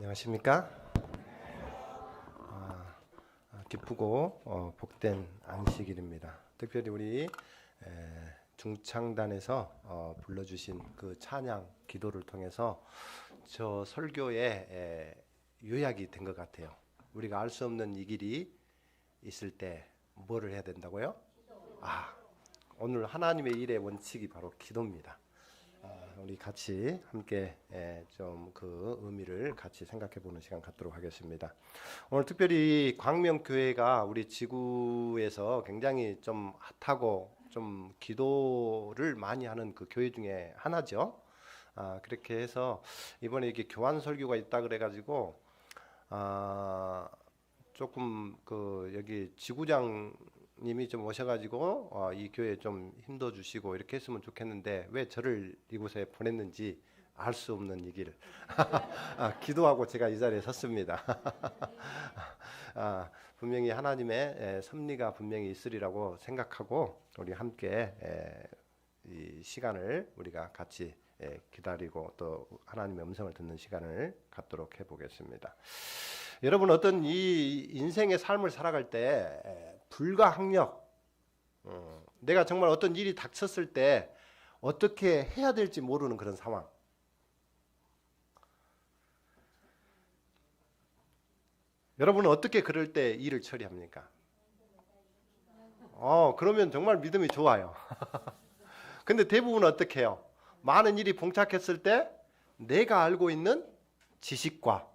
안녕하십니까? 기쁘고 복된 안식일입니다. 특별히 우리 중창단에서 불러주신 그 찬양 기도를 통해서 저 설교의 요약이 된 것 같아요. 우리가 알 수 없는 이 길이 있을 때 뭐를 해야 된다고요? 오늘 하나님의 일의 원칙이 바로 기도입니다. 우리 같이 함께 좀 그 의미를 같이 생각해 보는 시간 갖도록 하겠습니다. 오늘 특별히 광명교회가 우리 지구에서 굉장히 좀 핫하고 좀 기도를 많이 하는 그 교회 중에 하나죠. 그렇게 해서 이번에 이렇게 교환 설교가 있다 그래가지고 조금 그 여기 지구장 님이 좀 오셔가지고 이 교회에 좀 힘도 주시고 이렇게 했으면 좋겠는데 왜 저를 이곳에 보냈는지 알 수 없는 이 길 기도하고 제가 이 자리에 섰습니다. 분명히 하나님의 섭리가 분명히 있으리라고 생각하고 우리 함께 이 시간을 우리가 같이 기다리고 또 하나님의 음성을 듣는 시간을 갖도록 해보겠습니다. 여러분, 어떤 이 인생의 삶을 살아갈 때 불가항력, 내가 정말 어떤 일이 닥쳤을 때 어떻게 해야 될지 모르는 그런 상황. 여러분은 어떻게 그럴 때 일을 처리합니까? 그러면 정말 믿음이 좋아요. 근데 대부분 어떻게 해요? 많은 일이 봉착했을 때 내가 알고 있는 지식과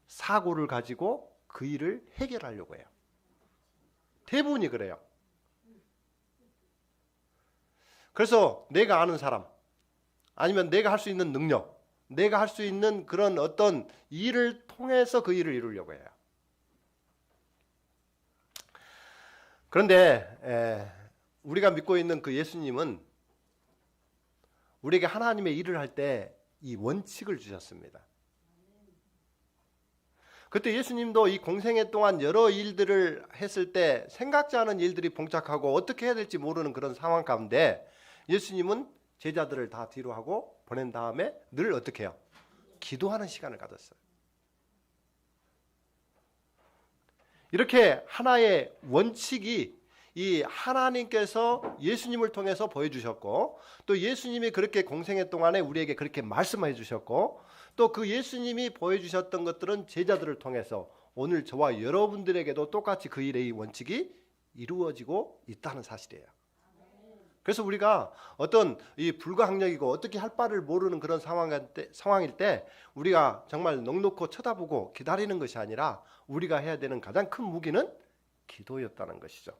사고를 가지고 그 일을 해결하려고 해요. 대부분이 그래요. 그래서 내가 아는 사람, 아니면 내가 할 수 있는 능력, 내가 할 수 있는 그런 어떤 일을 통해서 그 일을 이루려고 해요. 그런데 우리가 믿고 있는 그 예수님은 우리에게 하나님의 일을 할 때 이 원칙을 주셨습니다. 그때 예수님도 이 공생애 동안 여러 일들을 했을 때 생각지 않은 일들이 봉착하고 어떻게 해야 될지 모르는 그런 상황 가운데 예수님은 제자들을 다 뒤로 하고 보낸 다음에 늘 어떻게 해요? 기도하는 시간을 가졌어요. 이렇게 하나의 원칙이 이 하나님께서 예수님을 통해서 보여주셨고 또 예수님이 그렇게 공생애 동안에 우리에게 그렇게 말씀해 주셨고 또 그 예수님이 보여주셨던 것들은 제자들을 통해서 오늘 저와 여러분들에게도 똑같이 그 일의 원칙이 이루어지고 있다는 사실이에요. 그래서 우리가 어떤 이 불가항력이고 어떻게 할 바를 모르는 그런 상황일 때 우리가 정말 넋놓고 쳐다보고 기다리는 것이 아니라 우리가 해야 되는 가장 큰 무기는 기도였다는 것이죠.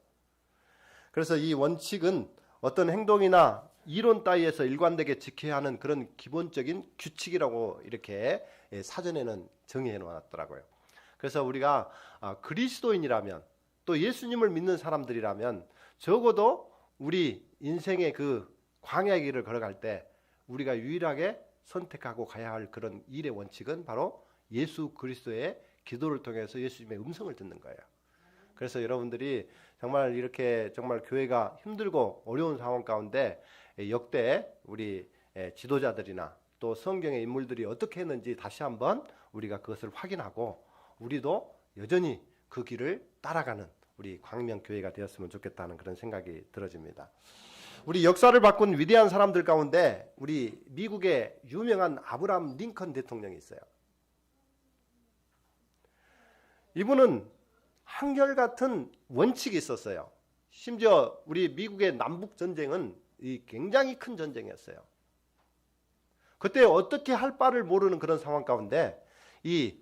그래서 이 원칙은 어떤 행동이나 이론 따위에서 일관되게 지켜야 하는 그런 기본적인 규칙이라고 이렇게 사전에는 정의해 놓았더라고요. 그래서 우리가 그리스도인이라면 또 예수님을 믿는 사람들이라면 적어도 우리 인생의 그 광야의 길을 걸어갈 때 우리가 유일하게 선택하고 가야 할 그런 일의 원칙은 바로 예수 그리스도의 기도를 통해서 예수님의 음성을 듣는 거예요. 그래서 여러분들이 정말 이렇게 정말 교회가 힘들고 어려운 상황 가운데 역대 우리 지도자들이나 또 성경의 인물들이 어떻게 했는지 다시 한번 우리가 그것을 확인하고 우리도 여전히 그 길을 따라가는 우리 광명교회가 되었으면 좋겠다는 그런 생각이 들어집니다. 우리 역사를 바꾼 위대한 사람들 가운데 우리 미국의 유명한 아브라함 링컨 대통령이 있어요. 이분은 한결같은 원칙이 있었어요. 심지어 우리 미국의 남북 전쟁은 굉장히 큰 전쟁이었어요. 그때 어떻게 할 바를 모르는 그런 상황 가운데 이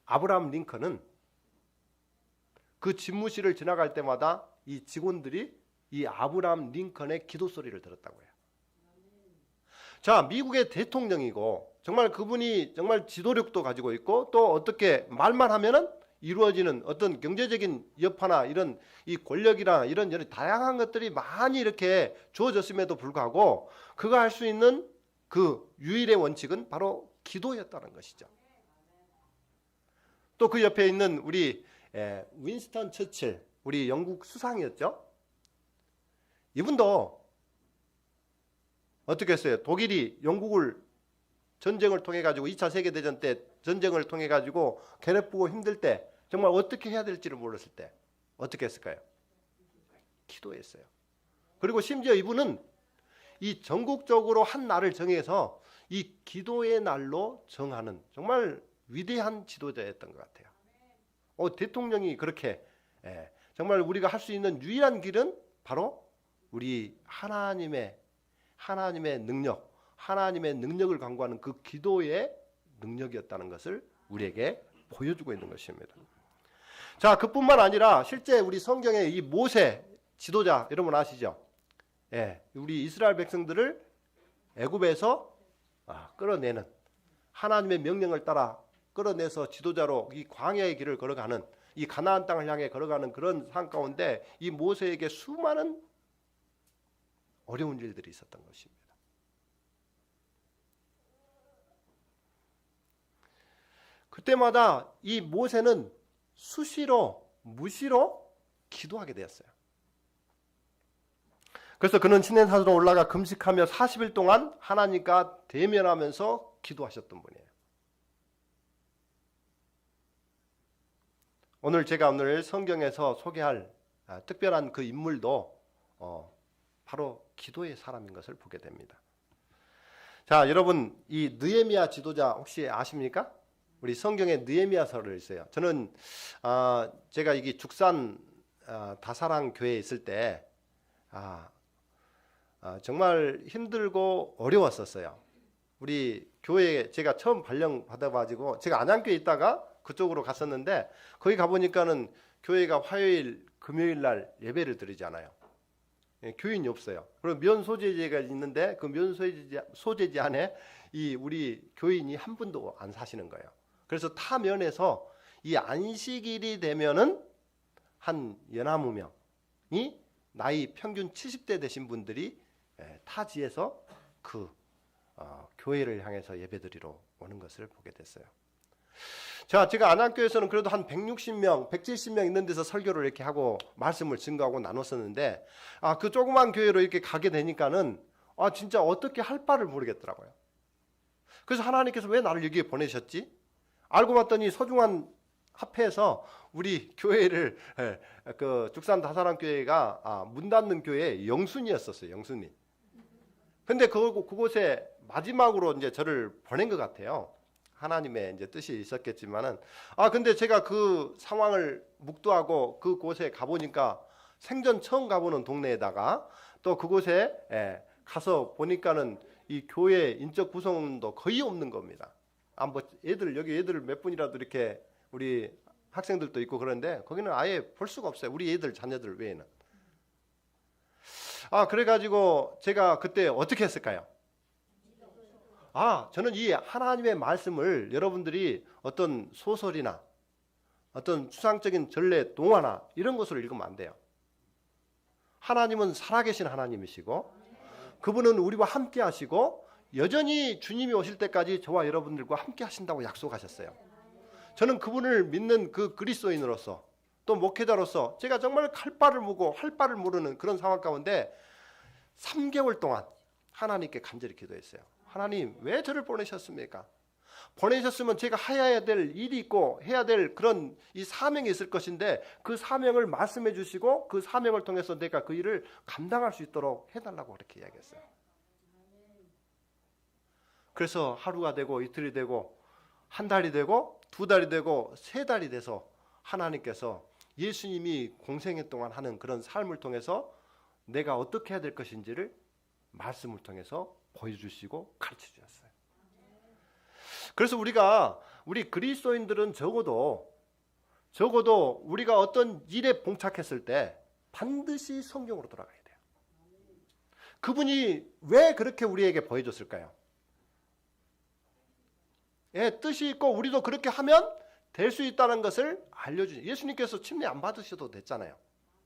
아브라함 링컨은 그 집무실을 지나갈 때마다 이 직원들이 이 아브라함 링컨의 기도 소리를 들었다고 해요. 자, 미국의 대통령이고 정말 그분이 정말 지도력도 가지고 있고 또 어떻게 말만 하면은 이루어지는 어떤 경제적인 여파나 이런 이 권력이나 이런 여러 다양한 것들이 많이 이렇게 주어졌음에도 불구하고 그가 할 수 있는 그 유일의 원칙은 바로 기도였다는 것이죠. 또 그 옆에 있는 우리 윈스턴 처칠, 우리 영국 수상이었죠. 이분도 어떻게 했어요? 독일이 영국을 전쟁을 통해 가지고 2차 세계대전 때 전쟁을 통해 가지고 괴롭고 힘들 때 정말 어떻게 해야 될지를 몰랐을 때 어떻게 했을까요? 기도했어요. 그리고 심지어 이분은 이 전국적으로 한 날을 정해서 이 기도의 날로 정하는 정말 위대한 지도자였던 것 같아요. 대통령이 그렇게 정말 우리가 할 수 있는 유일한 길은 바로 우리 하나님의 능력, 하나님의 능력을 강구하는 그 기도의 능력이었다는 것을 우리에게 보여주고 있는 것입니다. 자, 그뿐만 아니라 실제 우리 성경에 이 모세 지도자 여러분 아시죠? 우리 이스라엘 백성들을 애굽에서 끌어내는 하나님의 명령을 따라 끌어내서 지도자로 이 광야의 길을 걸어가는 이 가나안 땅을 향해 걸어가는 그런 삶 가운데 이 모세에게 수많은 어려운 일들이 있었던 것입니다. 그때마다 이 모세는 수시로 무시로 기도하게 되었어요. 그래서 그는 시내산으로 올라가 금식하며 40일 동안 하나님과 대면하면서 기도하셨던 분이에요. 제가 오늘 성경에서 소개할 특별한 그 인물도 바로 기도의 사람인 것을 보게 됩니다. 자, 여러분 이 느헤미야 지도자 혹시 아십니까? 우리 성경에 느헤미야서를 있어요. 저는 제가 이게 죽산 다사랑 교회에 있을 때 정말 힘들고 어려웠었어요. 우리 교회에 제가 처음 발령 받아가지고 제가 안양교에 있다가 그쪽으로 갔었는데 거기 가보니까는 교회가 화요일, 금요일 날 예배를 드리잖아요. 교인이 없어요. 그리고 면 소재지가 있는데 그 면 소재지 안에 이 우리 교인이 한 분도 안 사시는 거예요. 그래서 타 면에서 이 안식일이 되면은 한 19명이 나이 평균 70대 되신 분들이 타지에서 그 교회를 향해서 예배드리러 오는 것을 보게 됐어요. 자, 제가 안양교에서는 그래도 한 160명, 170명 있는 데서 설교를 이렇게 하고 말씀을 증거하고 나눴었는데 그 조그만 교회로 이렇게 가게 되니까는 진짜 어떻게 할 바를 모르겠더라고요. 그래서 하나님께서 왜 나를 여기에 보내셨지? 알고 봤더니 서중한 합회에서 우리 교회를 그 죽산 다사랑 교회가 문 닫는 교회 영순이었었어요. 영순이. 근데 그곳에 마지막으로 이제 저를 보낸 것 같아요. 하나님의 이제 뜻이 있었겠지만은 근데 제가 그 상황을 묵도하고 그곳에 가보니까 생전 처음 가보는 동네에다가 또 그곳에 가서 보니까는 이 교회 인적 구성도 거의 없는 겁니다. 뭐 여기 애들 몇 분이라도 이렇게 우리 학생들도 있고 그런데 거기는 아예 볼 수가 없어요. 우리 애들 자녀들 외에는. 그래가지고 제가 그때 어떻게 했을까요? 저는 이 하나님의 말씀을 여러분들이 어떤 소설이나 어떤 추상적인 전래 동화나 이런 것으로 읽으면 안 돼요. 하나님은 살아계신 하나님이시고 그분은 우리와 함께 하시고 여전히 주님이 오실 때까지 저와 여러분들과 함께 하신다고 약속하셨어요. 저는 그분을 믿는 그 그리스도인으로서 또 목회자로서 제가 정말 할 바를 모르는 그런 상황 가운데 3개월 동안 하나님께 간절히 기도했어요. 하나님, 왜 저를 보내셨습니까? 보내셨으면 제가 해야 될 일이 있고 해야 될 그런 이 사명이 있을 것인데 그 사명을 말씀해 주시고 그 사명을 통해서 내가 그 일을 감당할 수 있도록 해달라고 그렇게 이야기했어요. 그래서 하루가 되고 이틀이 되고 한 달이 되고 두 달이 되고 세 달이 돼서 하나님께서 예수님이 공생애 동안 하는 그런 삶을 통해서 내가 어떻게 해야 될 것인지를 말씀을 통해서 보여주시고 가르쳐 주셨어요. 그래서 우리 그리스도인들은 적어도 우리가 어떤 일에 봉착했을 때 반드시 성경으로 돌아가야 돼요. 그분이 왜 그렇게 우리에게 보여줬을까요? 뜻이 있고 우리도 그렇게 하면 될 수 있다는 것을 알려주죠. 예수님께서 침례 안 받으셔도 됐잖아요.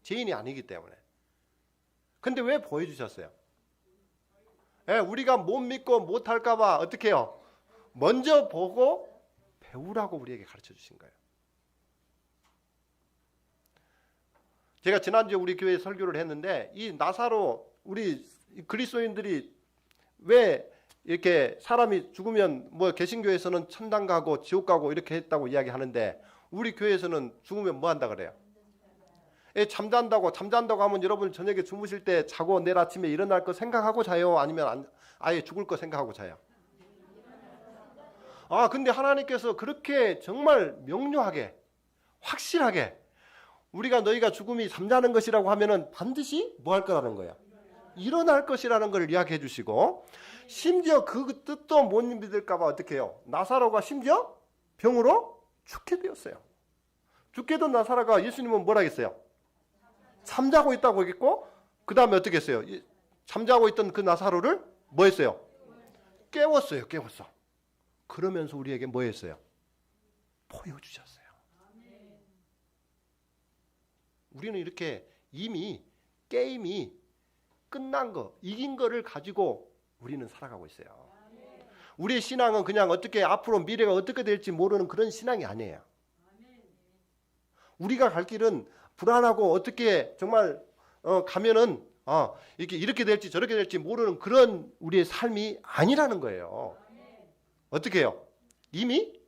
죄인이 아니기 때문에. 근데 왜 보여주셨어요? 우리가 못 믿고 못할까 봐 어떻게 해요? 먼저 보고 배우라고 우리에게 가르쳐 주신 거예요. 제가 지난주에 우리 교회에 설교를 했는데 이 나사로 우리 그리스도인들이 왜 이렇게 사람이 죽으면 뭐 개신교에서는 천당 가고 지옥 가고 이렇게 했다고 이야기하는데 우리 교회에서는 죽으면 뭐 한다 그래요? 잠잔다고 하면 여러분 저녁에 주무실 때 자고 내일 아침에 일어날 거 생각하고 자요? 아니면 아예 죽을 거 생각하고 자요? 근데 하나님께서 그렇게 정말 명료하게 확실하게 우리가 너희가 죽음이 잠자는 것이라고 하면은 반드시 뭐 할 거라는 거야? 일어날 것이라는 걸 이야기해 주시고, 심지어 그 뜻도 못 믿을까 봐 어떻게 해요? 나사로가 심지어 병으로 죽게 되었어요. 죽게 된 나사로가 예수님은 뭐라 했어요? 잠자고 있다고 했고, 그 다음에 어떻게 했어요? 잠자고 있던 그 나사로를 뭐 했어요? 깨웠어요. 그러면서 우리에게 뭐 했어요? 보여주셨어요. 우리는 이렇게 이미 게임이 끝난 거, 이긴 거를 가지고 우리는 살아가고 있어요. 우리의 신앙은 그냥 어떻게 앞으로 미래가 어떻게 될지 모르는 그런 신앙이 아니에요. 우리가 갈 길은 불안하고 어떻게 정말 가면은 이렇게 될지 저렇게 될지 모르는 그런 우리의 삶이 아니라는 거예요. 어떻게 해요? 이미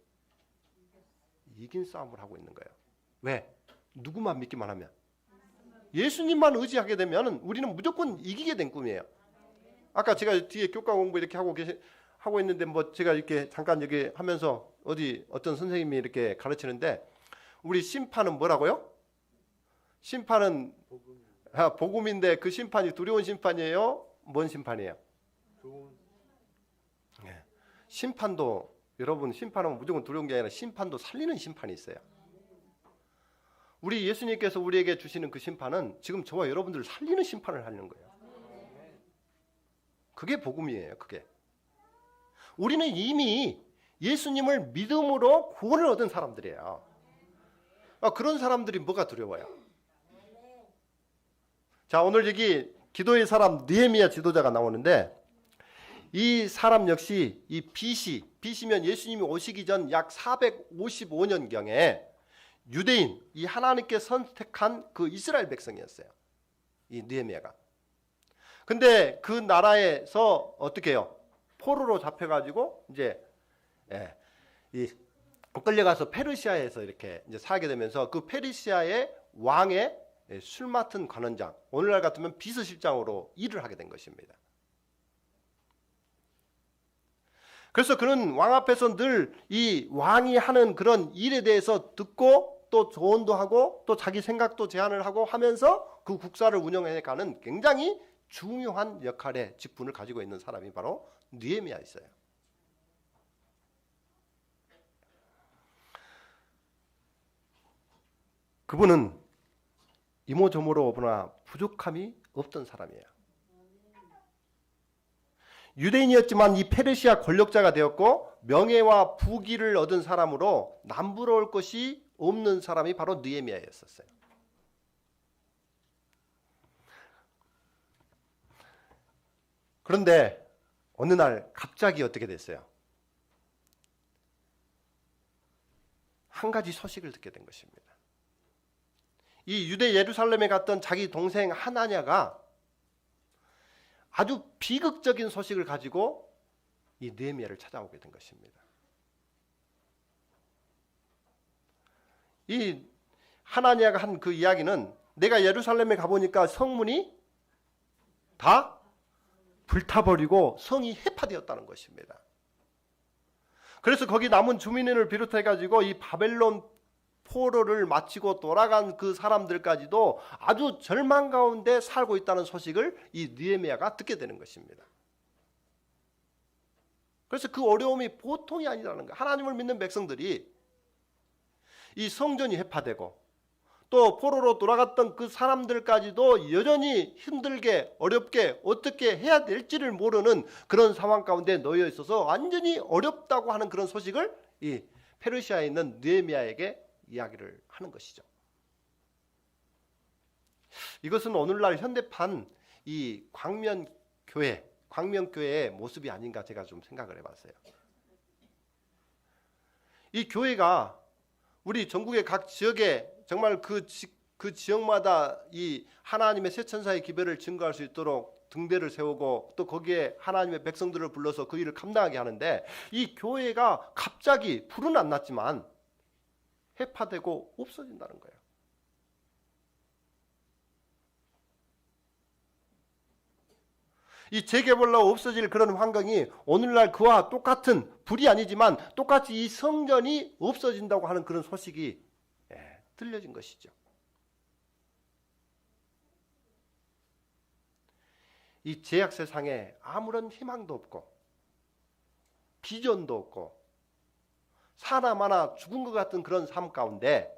이긴 싸움을 하고 있는 거예요. 왜? 누구만 믿기만 하면, 예수님만 의지하게 되면 우리는 무조건 이기게 된 꿈이에요. 아까 제가 뒤에 교과 공부 이렇게 하고 있는데 뭐 제가 이렇게 잠깐 여기 하면서 어떤 선생님이 이렇게 가르치는데, 우리 심판은 뭐라고요? 심판은 복음인데 그 심판이 두려운 심판이에요? 뭔 심판이에요? 심판도, 여러분, 심판은 무조건 두려운 게 아니라 심판도 살리는 심판이 있어요. 우리 예수님께서 우리에게 주시는 그 심판은 지금 저와 여러분들을 살리는 심판을 하는 거예요. 그게 복음이에요. 그게. 우리는 이미 예수님을 믿음으로 구원을 얻은 사람들이에요. 그런 사람들이 뭐가 두려워요? 자, 오늘 여기 기도의 사람 느헤미야 지도자가 나오는데, 이 사람 역시 이 BC면 예수님이 오시기 전 약 455년경에 유대인, 이 하나님께 선택한 그 이스라엘 백성이었어요. 이 느헤미야가. 근데 그 나라에서 어떻게 해요? 포로로 잡혀가지고 이제 끌려가서 페르시아에서 이렇게 이제 살게 되면서 그 페르시아의 왕의 술 맡은 관원장, 오늘날 같으면 비서실장으로 일을 하게 된 것입니다. 그래서 그는 왕 앞에서 늘 이 왕이 하는 그런 일에 대해서 듣고 또 조언도 하고 또 자기 생각도 제안을 하고 하면서 그 국사를 운영해가는 굉장히 중요한 역할의 직분을 가지고 있는 사람이 바로 느헤미야였어요. 그분은 이모저모로 보나 부족함이 없던 사람이에요. 유대인이었지만 이 페르시아 권력자가 되었고 명예와 부귀를 얻은 사람으로 남부러울 것이 없는 사람이 바로 느헤미야였었어요. 그런데 어느 날 갑자기 어떻게 됐어요? 한 가지 소식을 듣게 된 것입니다. 이 유대 예루살렘에 갔던 자기 동생 하나냐가 아주 비극적인 소식을 가지고 이 느헤미야를 찾아오게 된 것입니다. 이 하나냐가 한 그 이야기는, 내가 예루살렘에 가보니까 성문이 다 불타버리고 성이 해파되었다는 것입니다. 그래서 거기 남은 주민을 비롯해가지고 이 바벨론 포로를 마치고 돌아간 그 사람들까지도 아주 절망 가운데 살고 있다는 소식을 이 느헤미야가 듣게 되는 것입니다. 그래서 그 어려움이 보통이 아니라는 거예요. 하나님을 믿는 백성들이 이 성전이 해파되고 또 포로로 돌아갔던 그 사람들까지도 여전히 힘들게 어렵게 어떻게 해야 될지를 모르는 그런 상황 가운데 놓여 있어서 완전히 어렵다고 하는 그런 소식을 이 페르시아에 있는 느헤미야에게 이야기를 하는 것이죠. 이것은 오늘날 현대판 이 광명교회의 모습이 아닌가 제가 좀 생각을 해봤어요. 이 교회가 우리 전국의 각 지역에 정말 그 지역마다 이 하나님의 새 천사의 기별을 증거할 수 있도록 등대를 세우고 또 거기에 하나님의 백성들을 불러서 그 일을 감당하게 하는데, 이 교회가 갑자기 불은 안 났지만 해파되고 없어진다는 거예요. 이 재개발로 없어질 그런 환경이 오늘날 그와 똑같은, 불이 아니지만 똑같이 이 성전이 없어진다고 하는 그런 소식이 들려진 것이죠. 이 죄악 세상에 아무런 희망도 없고 비전도 없고 사나마나 죽은 것 같은 그런 삶 가운데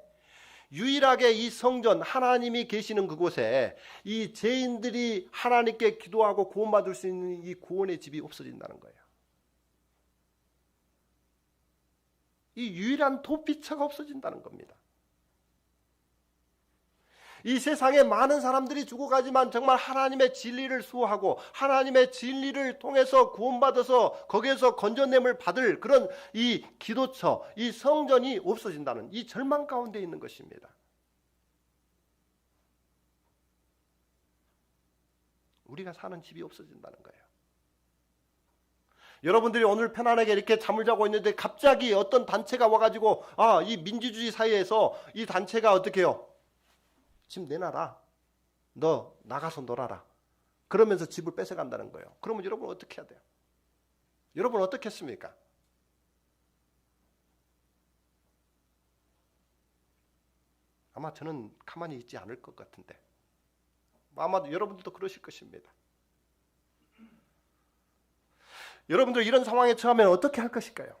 유일하게 이 성전, 하나님이 계시는 그곳에 이 죄인들이 하나님께 기도하고 구원받을 수 있는 이 구원의 집이 없어진다는 거예요. 이 유일한 도피처가 없어진다는 겁니다. 이 세상에 많은 사람들이 죽어가지만 정말 하나님의 진리를 수호하고 하나님의 진리를 통해서 구원받아서 거기에서 건져냄을 받을 그런 이 기도처, 이 성전이 없어진다는 이 절망 가운데 있는 것입니다. 우리가 사는 집이 없어진다는 거예요. 여러분들이 오늘 편안하게 이렇게 잠을 자고 있는데 갑자기 어떤 단체가 와가지고 이 민주주의 사회에서 이 단체가 어떻게 해요? 집 내놔라. 너 나가서 놀아라. 그러면서 집을 뺏어간다는 거예요. 그러면 여러분 어떻게 해야 돼요? 여러분 어떻게 했습니까? 아마 저는 가만히 있지 않을 것 같은데 아마도 여러분들도 그러실 것입니다. 여러분들 이런 상황에 처하면 어떻게 할 것일까요?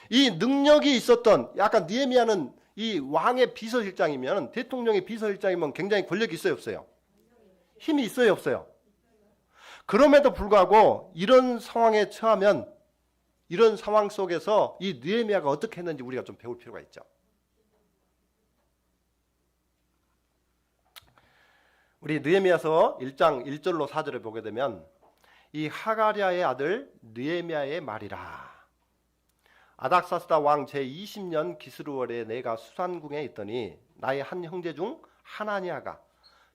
이 능력이 있었던, 약간 느헤미야는 이 왕의 비서실장이면, 대통령의 비서실장이면 굉장히 권력이 있어요, 없어요? 힘이 있어요, 없어요? 그럼에도 불구하고 이런 상황에 처하면, 이런 상황 속에서 이 느헤미야가 어떻게 했는지 우리가 좀 배울 필요가 있죠. 우리 느헤미야서 1장 1절로 4절을 보게 되면 이 하가랴의 아들 느헤미야의 말이라. 아닥사스다 왕 제20년 기스루월에 내가 수산궁에 있더니 나의 한 형제 중 하나니아가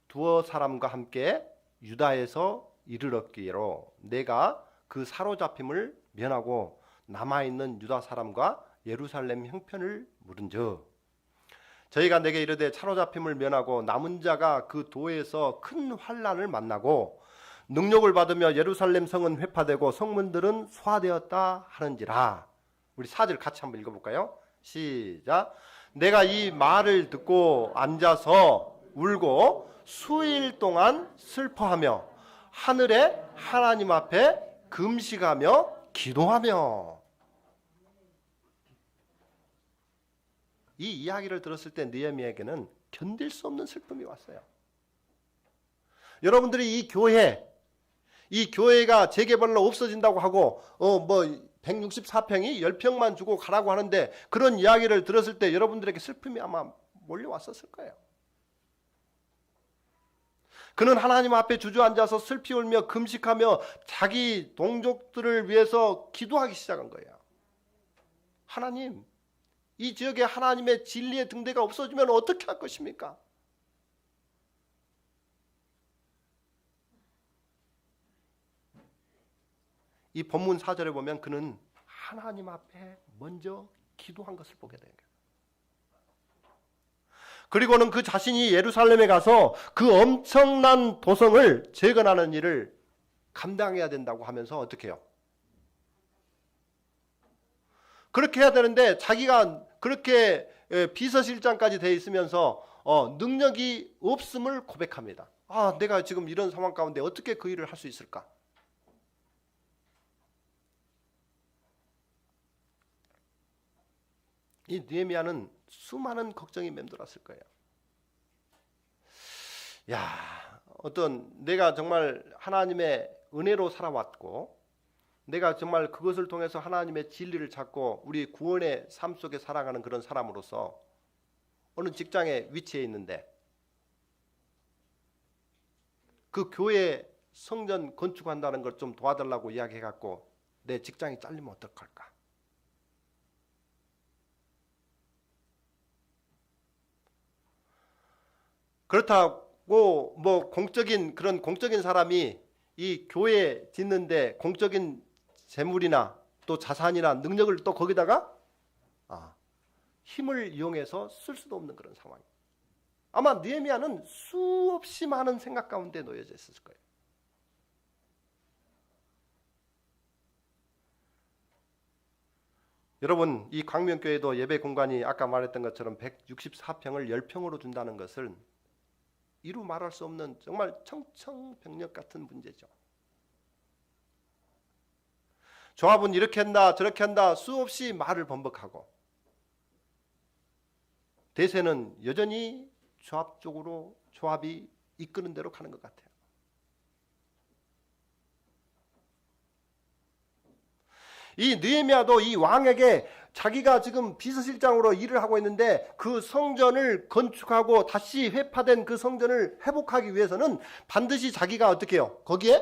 두어 사람과 함께 유다에서 이르렀기로 내가 그 사로잡힘을 면하고 남아있는 유다 사람과 예루살렘 형편을 물은즉 저희가 내게 이르되 사로잡힘을 면하고 남은 자가 그 도에서 큰 환난을 만나고 능력을 받으며 예루살렘 성은 회파되고 성문들은 소화되었다 하는지라. 우리 4절 같이 한번 읽어볼까요? 시작. 내가 이 말을 듣고 앉아서 울고 수일 동안 슬퍼하며 하늘의 하나님 앞에 금식하며 기도하며. 이 이야기를 들었을 때 느헤미야에게는 견딜 수 없는 슬픔이 왔어요. 여러분들이 이 교회가 재개발로 없어진다고 하고 164평이 10평만 주고 가라고 하는데 그런 이야기를 들었을 때 여러분들에게 슬픔이 아마 몰려왔었을 거예요. 그는 하나님 앞에 주저앉아서 슬피 울며 금식하며 자기 동족들을 위해서 기도하기 시작한 거예요. 하나님, 이 지역에 하나님의 진리의 등대가 없어지면 어떻게 할 것입니까? 이 본문 4절에 보면 그는 하나님 앞에 먼저 기도한 것을 보게 돼요. 그리고는 그 자신이 예루살렘에 가서 그 엄청난 도성을 재건하는 일을 감당해야 된다고 하면서 어떻게 해요? 그렇게 해야 되는데 자기가 그렇게 비서실장까지 돼 있으면서 능력이 없음을 고백합니다. 내가 지금 이런 상황 가운데 어떻게 그 일을 할 수 있을까? 이 느헤미야는 수많은 걱정이 맴돌았을 거예요. 내가 정말 하나님의 은혜로 살아왔고 내가 정말 그것을 통해서 하나님의 진리를 찾고 우리 구원의 삶 속에 살아가는 그런 사람으로서 어느 직장에 위치해 있는데 그 교회 성전 건축한다는 걸 좀 도와달라고 이야기해갖고 내 직장이 잘리면 어떡할까? 그렇다고 뭐 공적인 사람이 이 교회 짓는데 공적인 재물이나 또 자산이나 능력을 또 거기다가 힘을 이용해서 쓸 수도 없는 그런 상황. 아마 느헤미야는 수없이 많은 생각 가운데 놓여져 있었을 거예요. 여러분, 이 광명교회도 예배 공간이 아까 말했던 것처럼 164평을 10평으로 준다는 것은 이루 말할 수 없는 정말 청천벽력 같은 문제죠. 조합은 이렇게 한다 저렇게 한다 수없이 말을 번복하고 대세는 여전히 조합 쪽으로 조합이 이끄는 대로 가는 것 같아요. 이 느헤미야도 이 왕에게 자기가 지금 비서실장으로 일을 하고 있는데 그 성전을 건축하고 다시 회파된 그 성전을 회복하기 위해서는 반드시 자기가 어떻게 해요? 거기에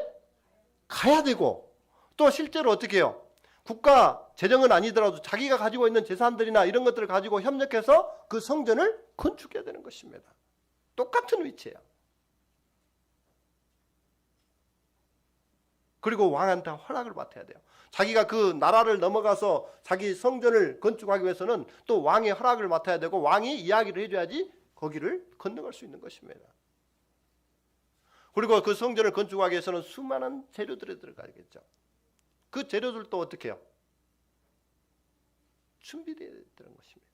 가야 되고 또 실제로 어떻게 해요? 국가 재정은 아니더라도 자기가 가지고 있는 재산들이나 이런 것들을 가지고 협력해서 그 성전을 건축해야 되는 것입니다. 똑같은 위치예요. 그리고 왕한테 허락을 받아야 돼요. 자기가 그 나라를 넘어가서 자기 성전을 건축하기 위해서는 또 왕의 허락을 맡아야 되고 왕이 이야기를 해줘야지 거기를 건너갈 수 있는 것입니다. 그리고 그 성전을 건축하기 위해서는 수많은 재료들이 들어가겠죠. 그 재료들도 어떻게 해요? 준비되어야 되는 것입니다.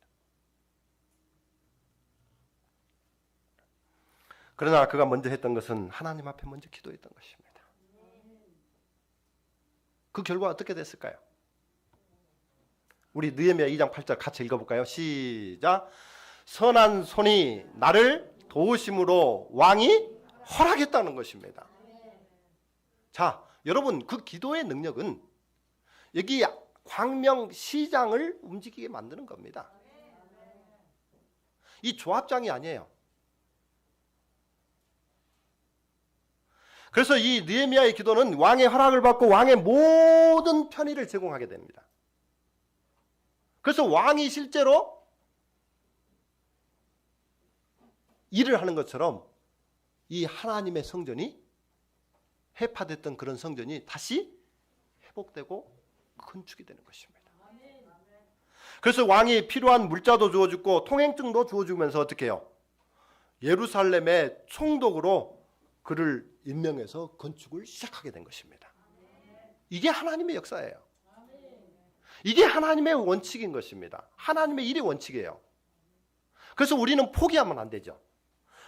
그러나 그가 먼저 했던 것은 하나님 앞에 먼저 기도했던 것입니다. 그 결과 어떻게 됐을까요? 우리 느헤미야 2장 8절 같이 읽어볼까요? 시작. 선한 손이 나를 도우심으로 왕이 허락했다는 것입니다. 자, 여러분 그 기도의 능력은 여기 광명시장을 움직이게 만드는 겁니다. 이 조합장이 아니에요. 그래서 이 느헤미야의 기도는 왕의 허락을 받고 왕의 모든 편의를 제공하게 됩니다. 그래서 왕이 실제로 일을 하는 것처럼 이 하나님의 성전이 해파됐던 그런 성전이 다시 회복되고 건축이 되는 것입니다. 그래서 왕이 필요한 물자도 주어주고 통행증도 주어주면서 어떻게 해요? 예루살렘의 총독으로 그를 임명해서 건축을 시작하게 된 것입니다. 이게 하나님의 역사예요. 이게 하나님의 원칙인 것입니다. 하나님의 일의 원칙이에요. 그래서 우리는 포기하면 안 되죠.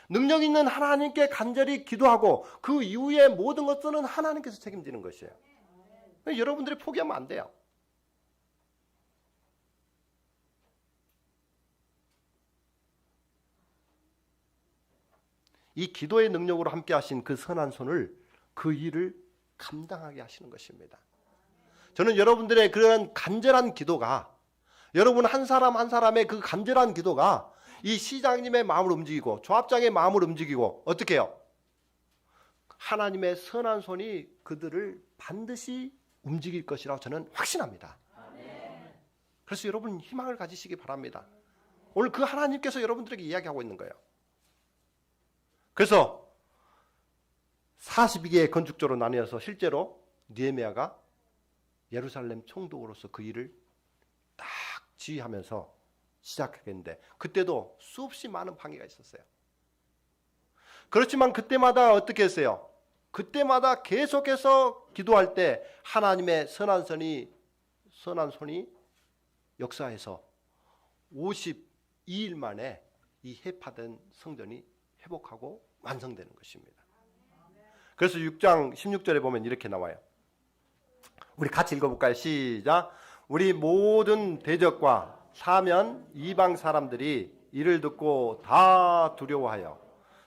능력 있는 하나님께 간절히 기도하고 그 이후에 모든 것들은 하나님께서 책임지는 것이에요. 여러분들이 포기하면 안 돼요. 이 기도의 능력으로 함께 하신 그 선한 손을 그 일을 감당하게 하시는 것입니다. 저는 여러분들의 그런 간절한 기도가 여러분 한 사람 한 사람의 그 간절한 기도가 이 시장님의 마음을 움직이고 조합장의 마음을 움직이고 어떻게 해요? 하나님의 선한 손이 그들을 반드시 움직일 것이라고 저는 확신합니다. 그래서 여러분 희망을 가지시기 바랍니다. 오늘 그 하나님께서 여러분들에게 이야기하고 있는 거예요. 그래서 42개의 건축조로 나뉘어서 실제로 느헤미야가 예루살렘 총독으로서 그 일을 딱 지휘하면서 시작했는데 그때도 수없이 많은 방해가 있었어요. 그렇지만 그때마다 어떻게 했어요? 그때마다 계속해서 기도할 때 하나님의 선한 손이 역사해서 52일 만에 이 해파된 성전이 회복하고 완성되는 것입니다. 그래서 6장 16절에 보면 이렇게 나와요. 우리 같이 읽어볼까요? 시작. 우리 모든 대적과 사면 이방 사람들이 이를 듣고 다 두려워하여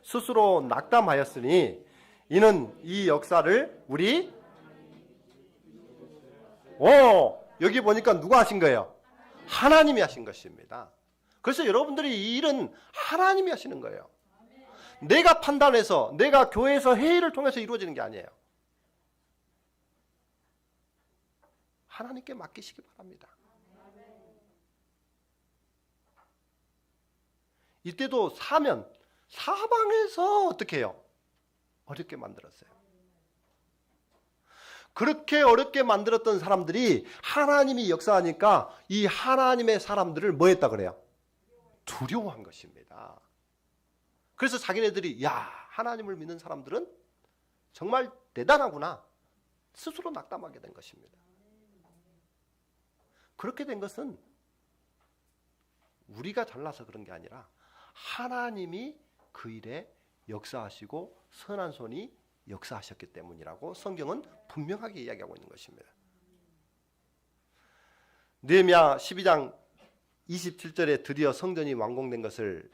스스로 낙담하였으니 이는 이 역사를 여기 보니까 누가 하신 거예요? 하나님이 하신 것입니다. 그래서 여러분들이 이 일은 하나님이 하시는 거예요. 내가 판단해서 내가 교회에서 회의를 통해서 이루어지는 게 아니에요. 하나님께 맡기시기 바랍니다. 이때도 사면 사방에서 어떻게 해요? 어렵게 만들었어요. 그렇게 어렵게 만들었던 사람들이 하나님이 역사하니까 이 하나님의 사람들을 뭐 했다 그래요? 두려워한 것입니다. 그래서 자기네들이 야, 하나님을 믿는 사람들은 정말 대단하구나 스스로 낙담하게 된 것입니다. 그렇게 된 것은 우리가 잘나서 그런 게 아니라 하나님이 그 일에 역사하시고 선한 손이 역사하셨기 때문이라고 성경은 분명하게 이야기하고 있는 것입니다. 느헤미야 12장 27절에 드디어 성전이 완공된 것을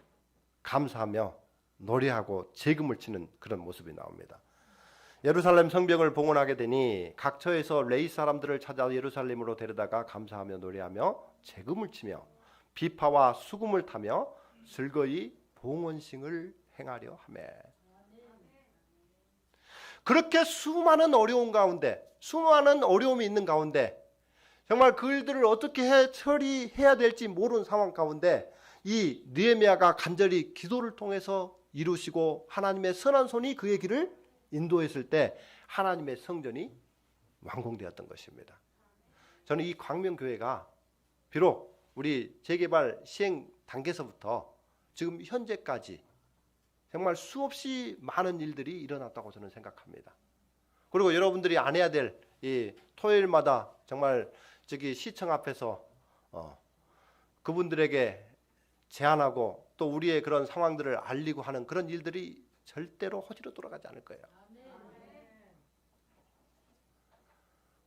감사하며 노래하고 재금을 치는 그런 모습이 나옵니다. 예루살렘 성벽을 봉헌하게 되니 각 처에서 레위 사람들을 찾아 예루살렘으로 데려다가 감사하며 노래하며 재금을 치며 비파와 수금을 타며 즐거이 봉헌식을 행하려 하매. 그렇게 수많은 어려움 가운데, 수많은 어려움이 있는 가운데 정말 그 일들을 어떻게 처리해야 될지 모르는 상황 가운데 이 느헤미야가 간절히 기도를 통해서 이루시고 하나님의 선한 손이 그의 길을 인도했을 때 하나님의 성전이 완공되었던 것입니다. 저는 이 광명교회가 비록 우리 재개발 시행 단계에서부터 지금 현재까지 정말 수없이 많은 일들이 일어났다고 저는 생각합니다. 그리고 여러분들이 안 해야 될 이 토요일마다 정말 저기 시청 앞에서 그분들에게 제안하고 또 우리의 그런 상황들을 알리고 하는 그런 일들이 절대로 허지로 돌아가지 않을 거예요.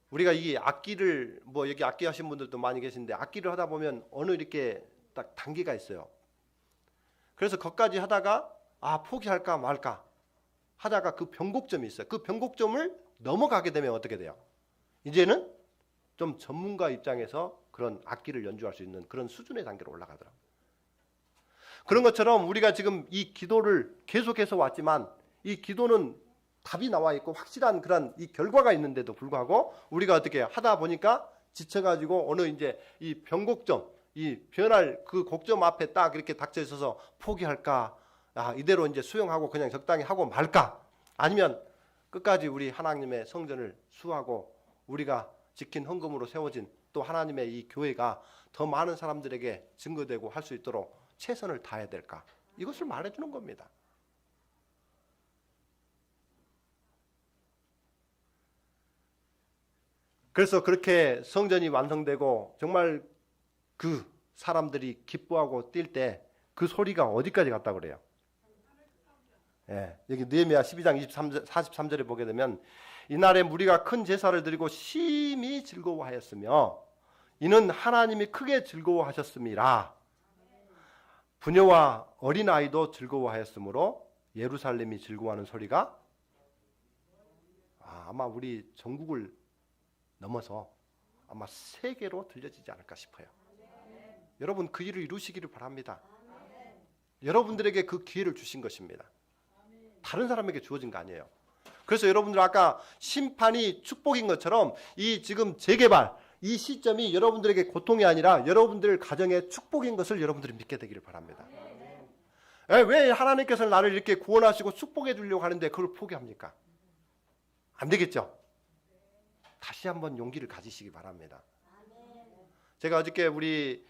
우리가 이 악기를 여기 악기 하신 분들도 많이 계신데 악기를 하다 보면 어느 이렇게 딱 단계가 있어요. 그래서 거기까지 하다가 포기할까 말까 하다가 그 변곡점이 있어요. 그 변곡점을 넘어가게 되면 어떻게 돼요? 이제는 좀 전문가 입장에서 그런 악기를 연주할 수 있는 그런 수준의 단계로 올라가더라고요. 그런 것처럼 우리가 지금 이 기도를 계속해서 왔지만 이 기도는 답이 나와 있고 확실한 그런 이 결과가 있는데도 불구하고 우리가 어떻게 하다 보니까 지쳐가지고 어느 이제 이 변곡점, 이 변할 그 곡점 앞에 딱 이렇게 닥쳐 있어서 포기할까? 이대로 이제 수용하고 그냥 적당히 하고 말까? 아니면 끝까지 우리 하나님의 성전을 수호하고 우리가 지킨 헌금으로 세워진 또 하나님의 이 교회가 더 많은 사람들에게 증거되고 할 수 있도록 최선을 다해야 될까? 이것을 말해주는 겁니다. 그래서 그렇게 성전이 완성되고 정말 그 사람들이 기뻐하고 뛸 때 그 소리가 어디까지 갔다 그래요? 여기 느헤미야 12장 43절에 보게 되면 이날에 무리가 큰 제사를 드리고 심히 즐거워하였으며 이는 하나님이 크게 즐거워하셨음이라. 부녀와 어린아이도 즐거워하였으므로 예루살렘이 즐거워하는 소리가 아마 우리 전국을 넘어서 아마 세계로 들려지지 않을까 싶어요. 여러분 그 일을 이루시기를 바랍니다. 여러분들에게 그 기회를 주신 것입니다. 다른 사람에게 주어진 거 아니에요. 그래서 여러분들 아까 심판이 축복인 것처럼 이 지금 재개발 이 시점이 여러분들에게 고통이 아니라 여러분들 가정의 축복인 것을 여러분들이 믿게 되기를 바랍니다. 왜 하나님께서 나를 이렇게 구원하시고 축복해 주려고 하는데 그걸 포기합니까? 안 되겠죠? 다시 한번 용기를 가지시기 바랍니다. 제가 어저께 우리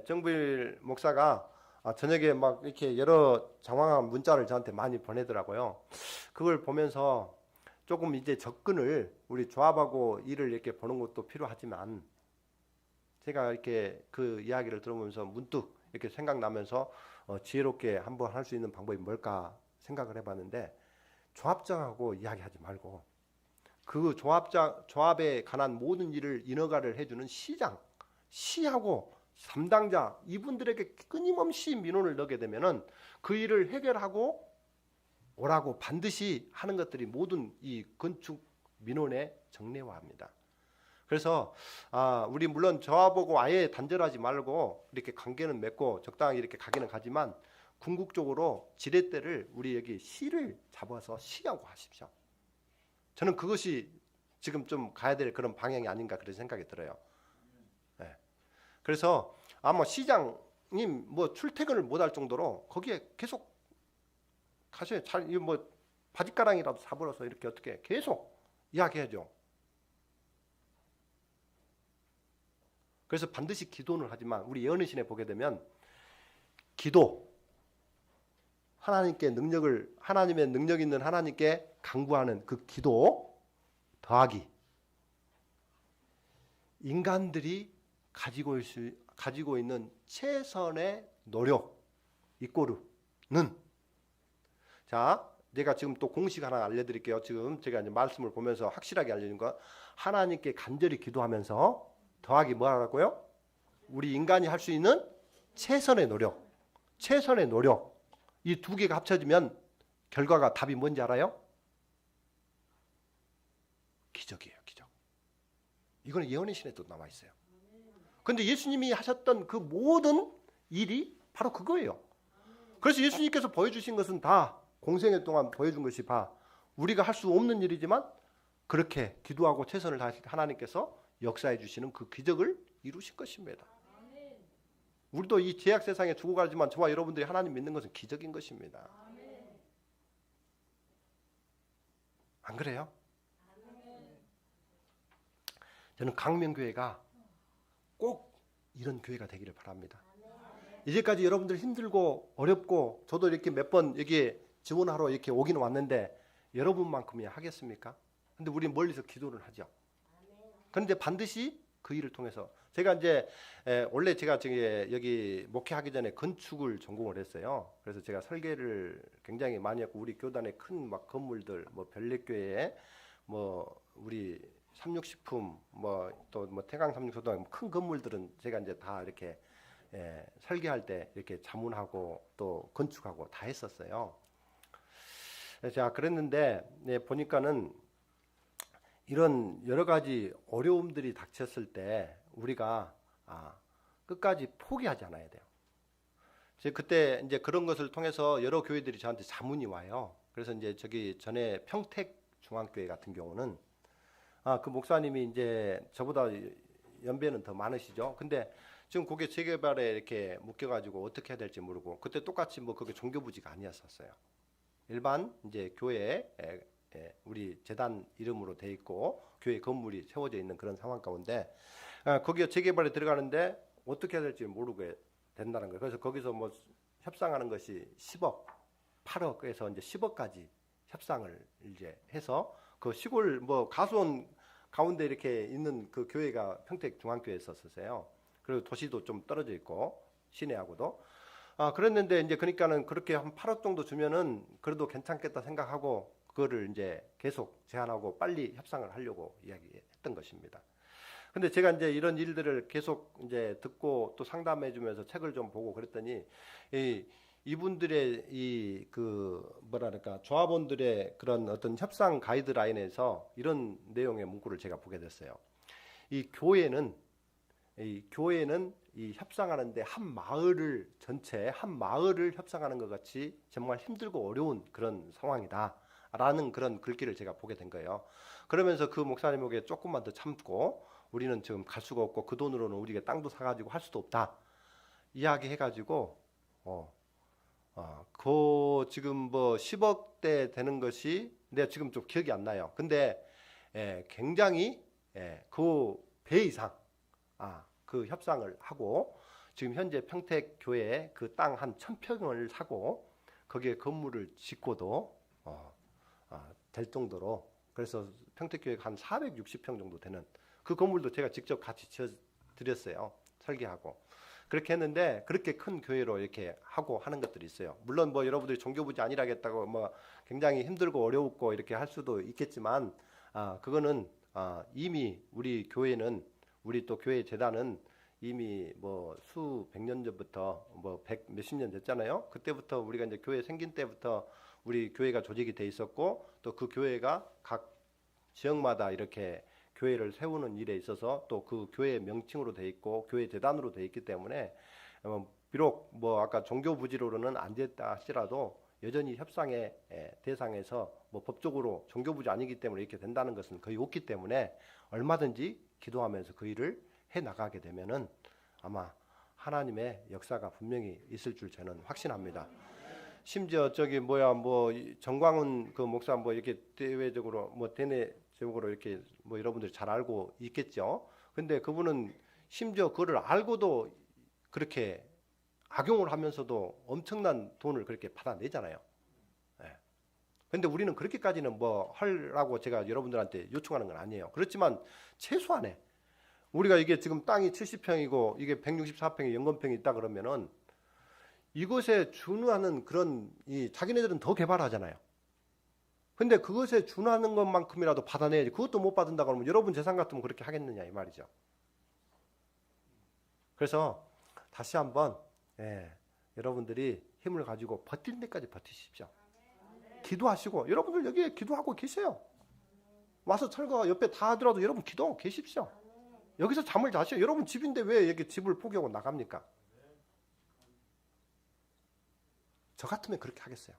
정부일 목사가 저녁에 막 이렇게 여러 장황한 문자를 저한테 많이 보내더라고요. 그걸 보면서 조금 이제 접근을 우리 조합하고 일을 이렇게 보는 것도 필요하지만 제가 이렇게 그 이야기를 들어보면서 문득 이렇게 생각나면서 지혜롭게 한번 할 수 있는 방법이 뭘까 생각을 해봤는데 조합장하고 이야기하지 말고 그 조합에 관한 모든 일을 인허가를 해주는 시하고 담당자 이분들에게 끊임없이 민원을 넣게 되면은 그 일을 해결하고 오라고 반드시 하는 것들이 모든 이 건축 민원에 정례화합니다. 그래서 우리 물론 저하고 아예 단절하지 말고 이렇게 관계는 맺고 적당히 이렇게 가기는 가지만 궁극적으로 지렛대를 우리 여기 시를 잡아서 시하고 하십시오. 저는 그것이 지금 좀 가야 될 그런 방향이 아닌가 그런 생각이 들어요. 그래서 아마 시장님 출퇴근을 못할 정도로 거기에 계속 가셔야 잘, 이거 뭐 바짓가랑이라도 사버려서 이렇게 어떻게 계속 이야기해야죠. 그래서 반드시 기도는 하지만 우리 예언의 보게 되면 기도, 하나님께 하나님의 능력 있는 하나님께 간구하는 그 기도 더하기 인간들이 가지고 있는 최선의 노력 이꼬르는, 자, 내가 지금 또 공식 하나 알려드릴게요. 지금 제가 이제 말씀을 보면서 확실하게 알려준 거, 하나님께 간절히 기도하면서 더하기 뭐라고요? 우리 인간이 할 수 있는 최선의 노력, 이 두 개가 합쳐지면 결과가 답이 뭔지 알아요? 기적이에요, 기적. 이거는 예언의 신에도 나와 있어요. 근데 예수님이 하셨던 그 모든 일이 바로 그거예요. 그래서 예수님께서 보여주신 것은 다 공생애 동안 보여준 것이 우리가 할 수 없는 일이지만 그렇게 기도하고 최선을 다하실 때 하나님께서 역사해 주시는 그 기적을 이루신 것입니다. 우리도 이 죄악 세상에 죽어가지만 저와 여러분들이 하나님 믿는 것은 기적인 것입니다. 안 그래요? 저는 강명교회가 꼭 이런 교회가 되기를 바랍니다. 이제까지 여러분들 힘들고 어렵고 저도 이렇게 몇 번 여기에 지원하러 이렇게 오기는 왔는데 여러분만큼이야 하겠습니까? 근데 우리 멀리서 기도를 하죠. 그런데 반드시 그 일을 통해서 제가 이제 원래 제가 여기 목회하기 전에 건축을 전공을 했어요. 그래서 제가 설계를 굉장히 많이 했고 우리 교단의 큰 막 건물들 뭐 별내교회 뭐 우리 삼육식품 뭐 또 뭐 태강 삼육소당 큰 건물들은 제가 이제 다 이렇게 설계할 때 이렇게 자문하고 또 건축하고 다 했었어요. 자, 그랬는데 보니까는 이런 여러 가지 어려움들이 닥쳤을 때 우리가 끝까지 포기하지 않아야 돼요. 그때 이제 그런 것을 통해서 여러 교회들이 저한테 자문이 와요. 그래서 이제 저기 전에 평택 중앙교회 같은 경우는 그 목사님이 이제 저보다 연배는 더 많으시죠. 근데 지금 그게 재개발에 이렇게 묶여가지고 어떻게 해야 될지 모르고 그때 똑같이 뭐 그게 종교부지가 아니었었어요. 일반 이제 교회에 우리 재단 이름으로 돼 있고 교회 건물이 세워져 있는 그런 상황 가운데 거기에 재개발에 들어가는데 어떻게 해야 될지 모르게 된다는 거예요. 그래서 거기서 뭐 협상하는 것이 10억, 8억에서 이제 10억까지 협상을 이제 해서 그 시골 뭐 가수원 가운데 이렇게 있는 그 교회가 평택 중앙교회에 있었어요. 그리고 도시도 좀 떨어져 있고 시내하고도 그랬는데 이제 그러니까는 그렇게 한 8억 정도 주면은 그래도 괜찮겠다 생각하고 그거를 이제 계속 제안하고 빨리 협상을 하려고 이야기했던 것입니다. 근데 제가 이제 이런 일들을 계속 이제 듣고 또 상담해 주면서 책을 좀 보고 그랬더니 이분들의 이 그 뭐랄까 조합원들의 그런 어떤 협상 가이드라인에서 이런 내용의 문구를 제가 보게 됐어요. 이 교회는 이 협상하는데 한 마을을 협상하는 것 같이 정말 힘들고 어려운 그런 상황이다라는 그런 글귀를 제가 보게 된 거예요. 그러면서 그 목사님에게 조금만 더 참고 우리는 지금 갈 수가 없고 그 돈으로는 우리가 땅도 사가지고 할 수도 없다 이야기해가지고 그 지금 뭐 10억대 되는 것이 내가 지금 좀 기억이 안 나요. 근데 굉장히 그 배 이상 그 협상을 하고 지금 현재 평택 교회에 그 땅 한 1000평을 사고 거기에 건물을 짓고도 될 정도로 그래서 평택 교회가 한 460평 정도 되는 그 건물도 제가 직접 같이 지어 드렸어요. 설계하고. 그렇게 했는데 그렇게 큰 교회로 이렇게 하고 하는 것들이 있어요. 물론 뭐 여러분들이 종교부지 아니라겠다고 뭐 굉장히 힘들고 어려웠고 이렇게 할 수도 있겠지만 그거는 이미 우리 교회는 우리 또 교회 재단은 이미 뭐 수백 년 전부터 뭐 백 몇십 년 됐잖아요. 그때부터 우리가 이제 교회 생긴 때부터 우리 교회가 조직이 돼 있었고 또 그 교회가 각 지역마다 이렇게 교회를 세우는 일에 있어서 또 그 교회 명칭으로 돼 있고 교회 재단으로 돼 있기 때문에 비록 뭐 아까 종교 부지로는 안 됐다 하시더라도 여전히 협상의 대상에서 뭐 법적으로 종교 부지 아니기 때문에 이렇게 된다는 것은 거의 없기 때문에 얼마든지 기도하면서 그 일을 해 나가게 되면은 아마 하나님의 역사가 분명히 있을 줄 저는 확신합니다. 심지어 저기 뭐야 뭐 정광훈 그 목사 뭐 이렇게 대외적으로 뭐 대내적으로 이렇게 뭐 여러분들이 잘 알고 있겠죠. 근데 그분은 심지어 그거를 알고도 그렇게 악용을 하면서도 엄청난 돈을 그렇게 받아내잖아요. 예. 근데 우리는 그렇게까지는 뭐 하라고 제가 여러분들한테 요청하는 건 아니에요. 그렇지만 최소한에 우리가 이게 지금 땅이 70평이고 이게 164평이 연건평이 있다 그러면은 이것에 준하는 그런 자기네들은 더 개발하잖아요. 근데 그것에 준하는 것만큼이라도 받아내야지. 그것도 못 받는다 그러면 여러분 재산 같으면 그렇게 하겠느냐 이 말이죠. 그래서 다시 한번 여러분들이 힘을 가지고 버틸 때까지 버티십시오. 기도하시고 여러분들 여기에 기도하고 계세요. 와서 철거 옆에 다 하더라도 여러분 기도하고 계십시오. 여기서 잠을 자시오. 여러분 집인데 왜 이렇게 집을 포기하고 나갑니까? 저 같으면 그렇게 하겠어요.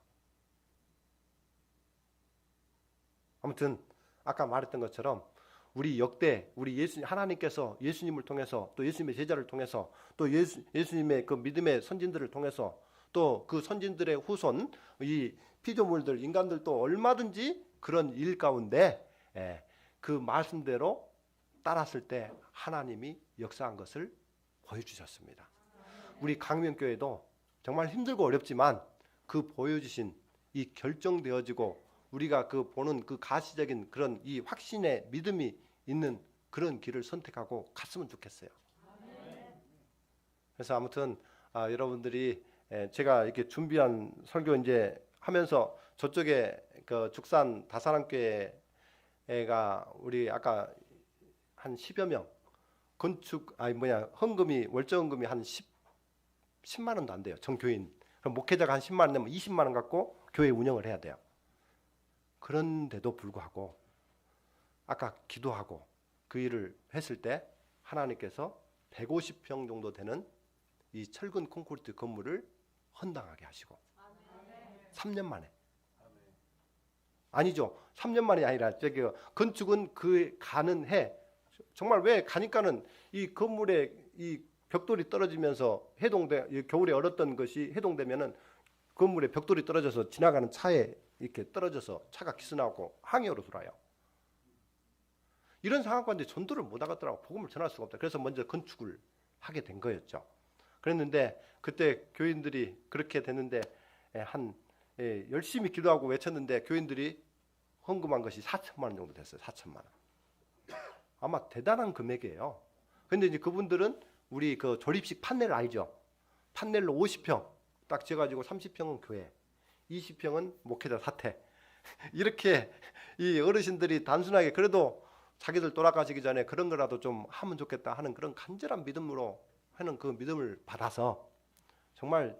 아무튼 아까 말했던 것처럼 우리 역대 우리 하나님께서 예수님을 통해서 또 예수님의 제자를 통해서 또 예수님의 그 믿음의 선진들을 통해서 또 그 선진들의 후손 이 피조물들 인간들도 얼마든지 그런 일 가운데 그 말씀대로 따랐을 때 하나님이 역사한 것을 보여주셨습니다. 우리 강명교회도 정말 힘들고 어렵지만 그 보여주신 이 결정되어지고 우리가 그 보는 그 가시적인 그런 이 확신의 믿음이 있는 그런 길을 선택하고 갔으면 좋겠어요. 그래서 아무튼 여러분들이 제가 이렇게 준비한 설교 이제 하면서 저쪽에 그 죽산 다사랑교회가 우리 아까 한 10여 명 헌금이 월정헌금이 한 10만 원도 안 돼요. 정교인. 그럼 목회자가 한 10만 원 내면 20만 원 갖고 교회 운영을 해야 돼요. 그런데도 불구하고 아까 기도하고 그 일을 했을 때 하나님께서 150평 정도 되는 이 철근 콘크리트 건물을 헌당하게 하시고 3년 만에 아니죠. 3년 만이 아니라 저기 건축은 그 가는 해 정말 왜 가니까는 이 건물에 이 벽돌이 떨어지면서 해동돼 겨울에 얼었던 것이 해동되면은 건물에 벽돌이 떨어져서 지나가는 차에 이렇게 떨어져서 차가 기스나고 항해로 돌아요. 이런 상황 가운데 전도를 못 하겠더라고. 복음을 전할 수가 없다. 그래서 먼저 건축을 하게 된 거였죠. 그랬는데 그때 교인들이 그렇게 됐는데 열심히 기도하고 외쳤는데 교인들이 헌금한 것이 4천만 원 정도 됐어요. 4천만 원. 아마 대단한 금액이에요. 근데 이제 그분들은 우리 그 조립식 판넬 알죠? 판넬로 50평 딱 지어가지고 30평은 교회, 20평은 목회자 사택. 이렇게 이 어르신들이 단순하게 그래도 자기들 돌아가시기 전에 그런 거라도 좀 하면 좋겠다 하는 그런 간절한 믿음으로 하는 그 믿음을 받아서 정말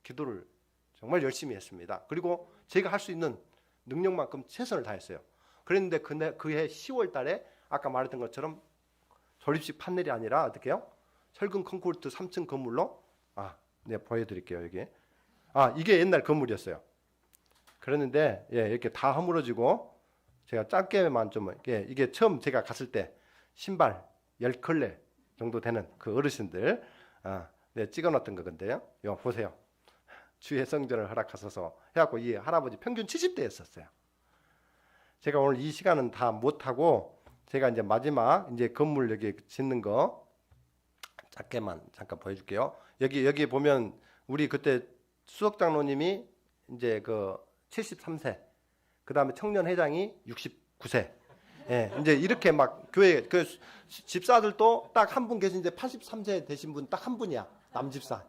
기도를 정말 열심히 했습니다. 그리고 제가 할 수 있는 능력만큼 최선을 다했어요. 그랬는데 그해 10월 달에 아까 말했던 것처럼 조립식 판넬이 아니라 어떻게 해요? 철근 콘크리트 3층 건물로 네, 보여드릴게요. 여기. 이게 옛날 건물이었어요. 그랬는데 이렇게 다 허물어지고 제가 짧게만 좀 이게 처음 제가 갔을 때 신발 10컬레 정도 되는 그 어르신들 네, 찍어놨던 거건데요. 이거 보세요. 주의 성전을 허락하소서 해갖고 이 할아버지 평균 70대였었어요. 제가 오늘 이 시간은 다 못하고 제가 이제 마지막 이제 건물 여기 짓는 거 짧게만 잠깐 보여줄게요. 여기 보면 우리 그때 수석 장로님이 이제 그 73세, 그 다음에 청년 회장이 69세. 이제 이렇게 막 교회 그 집사들도 딱 한 분 계신데 83세 되신 분 딱 한 분이야. 남 집사.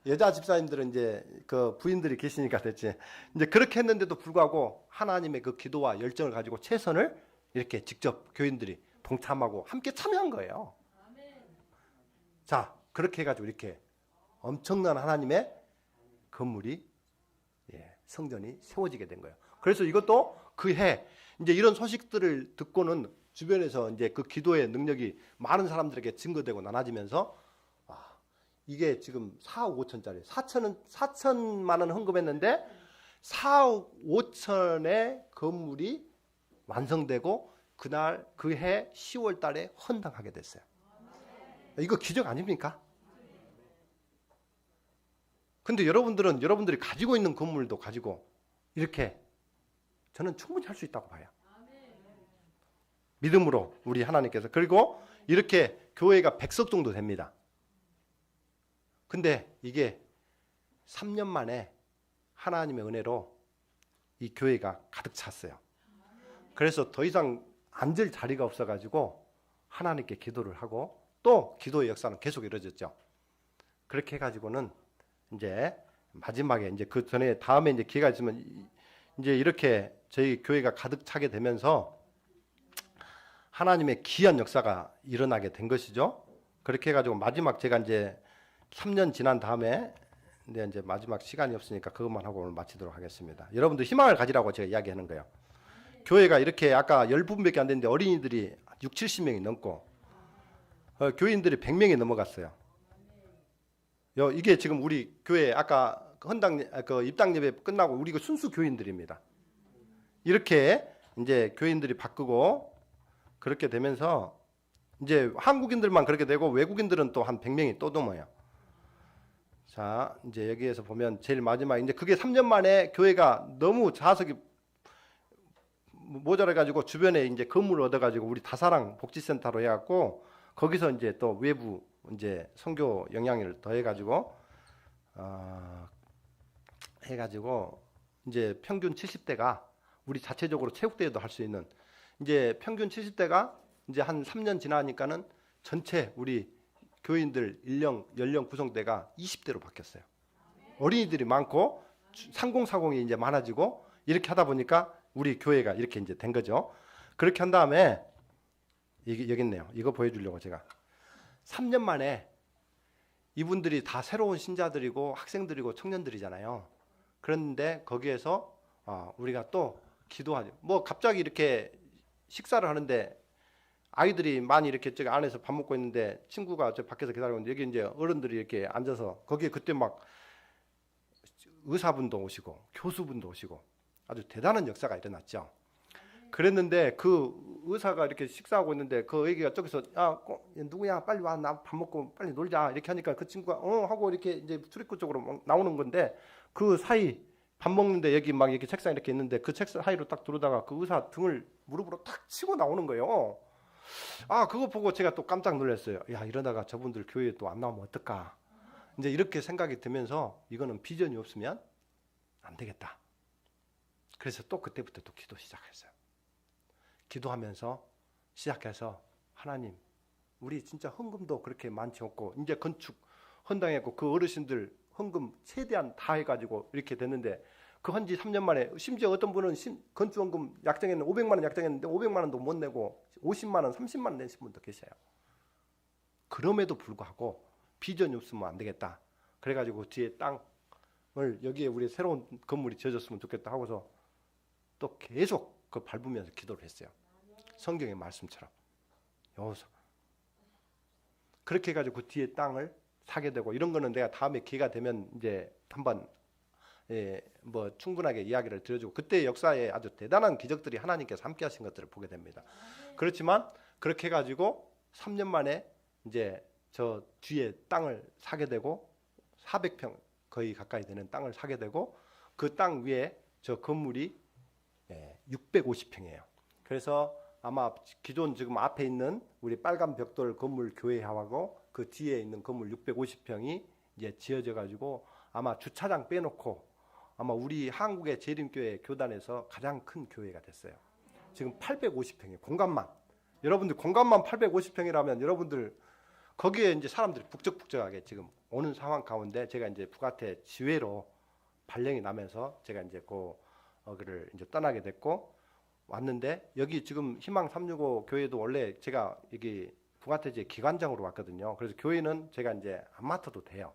여자 집사님들은 이제 그 부인들이 계시니까 됐지. 이제 그렇게 했는데도 불구하고 하나님의 그 기도와 열정을 가지고 최선을 이렇게 직접 교인들이 동참하고 함께 참여한 거예요. 자, 그렇게 해가지고 이렇게 엄청난 하나님의 건물이 성전이 세워지게 된 거예요. 그래서 이것도 그 해 이제 이런 소식들을 듣고는 주변에서 이제 그 기도의 능력이 많은 사람들에게 증거되고 나눠지면서 이게 지금 4억 5천짜리 4천만 원 헌금했는데 4억 5천의 건물이 완성되고 그날 그 해 10월 달에 헌당하게 됐어요. 이거 기적 아닙니까? 근데 여러분들이 가지고 있는 건물도 가지고 이렇게 저는 충분히 할 수 있다고 봐요. 믿음으로 우리 하나님께서. 그리고 이렇게 교회가 100석 정도 됩니다. 근데 이게 3년 만에 하나님의 은혜로 이 교회가 가득 찼어요. 그래서 더 이상 앉을 자리가 없어가지고 하나님께 기도를 하고 또 기도의 역사는 계속 이루어졌죠. 그렇게 해가지고는 이제 마지막에 이제 그 전에 다음에 이제 기회가 있으면 이제 이렇게 저희 교회가 가득 차게 되면서 하나님의 귀한 역사가 일어나게 된 것이죠. 그렇게 해가지고 마지막 제가 이제 3년 지난 다음에 이제 마지막 시간이 없으니까 그것만 하고 오늘 마치도록 하겠습니다. 여러분들 희망을 가지라고 제가 이야기하는 거예요. 교회가 이렇게 아까 10분밖에 안 됐는데 어린이들이 6, 70명이 넘고 교인들이 100명이 넘어갔어요. 이게 지금 우리 교회 아까 그 입당 예배 끝나고 우리 그 순수 교인들입니다. 이렇게 이제 교인들이 바꾸고 그렇게 되면서 이제 한국인들만 그렇게 되고 외국인들은 또 한 100명이 또 넘어요. 자, 이제 여기에서 보면 제일 마지막 이제 그게 3년 만에 교회가 너무 자석이 모자라 가지고 주변에 이제 건물을 얻어 가지고 우리 다사랑 복지센터로 해 갖고 거기서 이제 또 외부 이제 선교 영향을 더해 가지고 해 가지고 이제 평균 70대가 우리 자체적으로 체육대회도 할 수 있는 이제 평균 70대가 이제 한 3년 지나니까는 전체 우리 교인들 연령 구성대가 20대로 바뀌었어요. 어린이들이 많고 3040이 이제 많아지고 이렇게 하다 보니까 우리 교회가 이렇게 이제 된 거죠. 그렇게 한 다음에 이게 여기 있네요. 이거 보여주려고 제가 3년 만에 이분들이 다 새로운 신자들이고 학생들이고 청년들이잖아요. 그런데 거기에서 우리가 또 기도하죠. 뭐 갑자기 이렇게 식사를 하는데 아이들이 많이 이렇게 저기 안에서 밥 먹고 있는데 친구가 저 밖에서 기다리고 있는데 여기 이제 어른들이 이렇게 앉아서 거기에 그때 막 의사분도 오시고 교수분도 오시고 아주 대단한 역사가 일어났죠. 그랬는데 그 의사가 이렇게 식사하고 있는데 그 애기가 저기서 야 누구야 빨리 와 나 밥 먹고 빨리 놀자 이렇게 하니까 그 친구가 하고 이렇게 이제 출입구 쪽으로 나오는 건데 그 사이 밥 먹는데 여기 막 이렇게 책상 이렇게 있는데 그 책상 사이로 딱 들어오다가 그 의사 등을 무릎으로 탁 치고 나오는 거예요. 그거 보고 제가 또 깜짝 놀랐어요. 야 이러다가 저분들 교회에 또 안 나오면 어떨까 이제 이렇게 생각이 들면서 이거는 비전이 없으면 안 되겠다. 그래서 또 그때부터 또 기도 시작했어요. 기도하면서 시작해서 하나님 우리 진짜 헌금도 그렇게 많지 않고 이제 건축 헌당했고 그 어르신들 헌금 최대한 다 해가지고 이렇게 됐는데 그 한지 3년 만에 심지어 어떤 분은 건축헌금 약정했는데 500만 원 약정했는데 500만 원도 못 내고 50만 원 30만 원 내신 분도 계셔요. 그럼에도 불구하고 비전이 없으면 안 되겠다. 그래가지고 뒤에 땅을 여기에 우리 새로운 건물이 지어졌으면 좋겠다 하고서 또 계속 그 밟으면서 기도를 했어요. 성경의 말씀처럼. 여기서 그렇게 해가지고 그 뒤에 땅을 사게 되고 이런 거는 내가 다음에 기회가 되면 이제 한번 뭐 충분하게 이야기를 드려주고 그때 역사에 아주 대단한 기적들이 하나님께서 함께 하신 것들을 보게 됩니다. 그렇지만 그렇게 해가지고 3년 만에 이제 저 뒤에 땅을 사게 되고 400평 거의 가까이 되는 땅을 사게 되고 그 땅 위에 저 건물이 650평이에요. 그래서 아마 기존 지금 앞에 있는 우리 빨간 벽돌 건물 교회하고 그 뒤에 있는 건물 650평이 이제 지어져 가지고 아마 주차장 빼놓고 아마 우리 한국의 재림교회 교단에서 가장 큰 교회가 됐어요. 지금 850평이에요. 공간만. 여러분들 공간만 850평이라면 여러분들 거기에 이제 사람들이 북적북적하게 지금 오는 상황 가운데 제가 이제 북한테 지회로 발령이 나면서 제가 이제 그를 이제 떠나게 됐고 왔는데 여기 지금 희망 365 교회도 원래 제가 여기 북한테 기관장으로 왔거든요. 그래서 교회는 제가 이제 안 맡아도 돼요.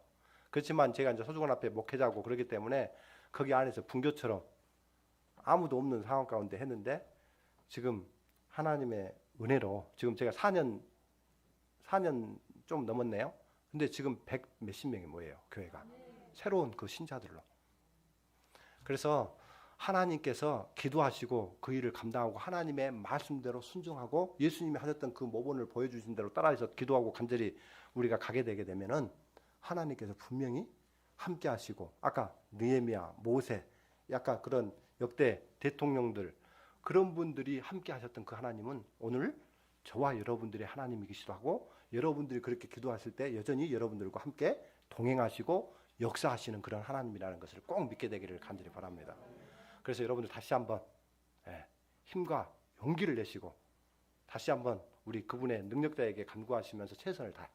그렇지만 제가 이제 서주관 앞에 목회자고 그러기 때문에 거기 안에서 분교처럼 아무도 없는 상황 가운데 했는데 지금 하나님의 은혜로 지금 제가 4년 좀 넘었네요. 근데 지금 100 몇십 명이 모여요. 교회가. 새로운 그 신자들로. 그래서 하나님께서 기도하시고 그 일을 감당하고 하나님의 말씀대로 순종하고 예수님이 하셨던 그 모본을 보여주신 대로 따라해서 기도하고 간절히 우리가 가게 되게 되면은 하나님께서 분명히 함께 하시고 아까 느헤미야, 모세, 약간 그런 역대 대통령들 그런 분들이 함께 하셨던 그 하나님은 오늘 저와 여러분들의 하나님이시기도 하고 여러분들이 그렇게 기도하실 때 여전히 여러분들과 함께 동행하시고 역사하시는 그런 하나님이라는 것을 꼭 믿게 되기를 간절히 바랍니다. 그래서 여러분들 다시 한번 힘과 용기를 내시고 다시 한번 우리 그분의 능력자에게 간구하시면서 최선을 다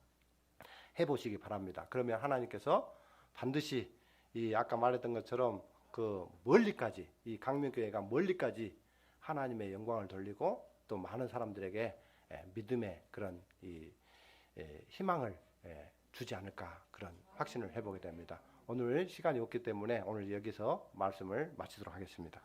해보시기 바랍니다. 그러면 하나님께서 반드시 이 아까 말했던 것처럼 그 멀리까지 이 강명교회가 멀리까지 하나님의 영광을 돌리고 또 많은 사람들에게 믿음의 그런 이 희망을 주지 않을까 그런 확신을 해보게 됩니다. 오늘 시간이 없기 때문에 오늘 여기서 말씀을 마치도록 하겠습니다.